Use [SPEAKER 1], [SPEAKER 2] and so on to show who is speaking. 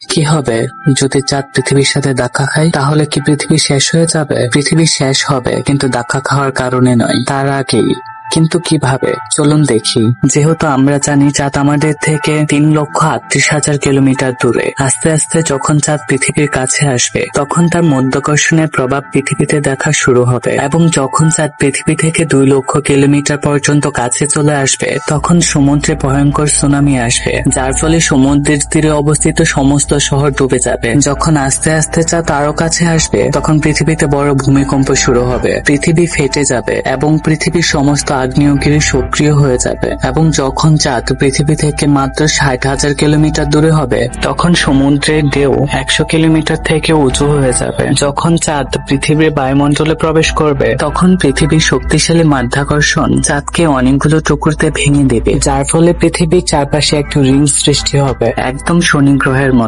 [SPEAKER 1] কি হবে যদি চাঁদ পৃথিবীর সাথে ধাক্কা খায়? তাহলে কি পৃথিবী শেষ হয়ে যাবে? পৃথিবী শেষ হবে, কিন্তু ধাক্কা খাওয়ার কারণে নয়, তার আগেই। কিন্তু কিভাবে? চলুন দেখি। যেহেতু আমরা জানি চাঁদ আমাদের থেকে 3,38,000 কিলোমিটার দূরে। আস্তে আস্তে যখন চাঁদ পৃথিবীর কাছে আসবে, তখন তার মাধ্যাকর্ষণের প্রভাব পৃথিবীতে দেখা শুরু হবে, এবং যখন চাঁদ পৃথিবী থেকে 2 লক্ষ কিলোমিটার পর্যন্ত কাছে চলে আসবে, তখন সমুদ্রে ভয়ঙ্কর সুনামি আসবে, যার ফলে সমুদ্রের তীরে অবস্থিত সমস্ত শহর ডুবে যাবে। যখন আস্তে আস্তে চাঁদ আরো কাছে আসবে, তখন পৃথিবীতে বড় ভূমিকম্প শুরু হবে, পৃথিবী ফেটে যাবে এবং পৃথিবীর সমস্ত আগ্নেয়গিরি সক্রিয় হয়ে যাবে। এবং যখন চাঁদ পৃথিবী থেকে মাত্র 60,000 কিলোমিটার দূরে হবে, তখন সমুদ্রের ঢেউ 100 কিলোমিটার থেকে উঁচু হয়ে যাবে। যখন চাঁদ পৃথিবীর বায়ুমণ্ডলে প্রবেশ করবে, তখন পৃথিবীর শক্তিশালী মাধ্যাকর্ষণ চাঁদকে অনেকগুলো টুকরোতে ভেঙে দেবে, যার ফলে পৃথিবীর চারপাশে একটি রিং সৃষ্টি হবে, একদম শনি গ্রহের মতো।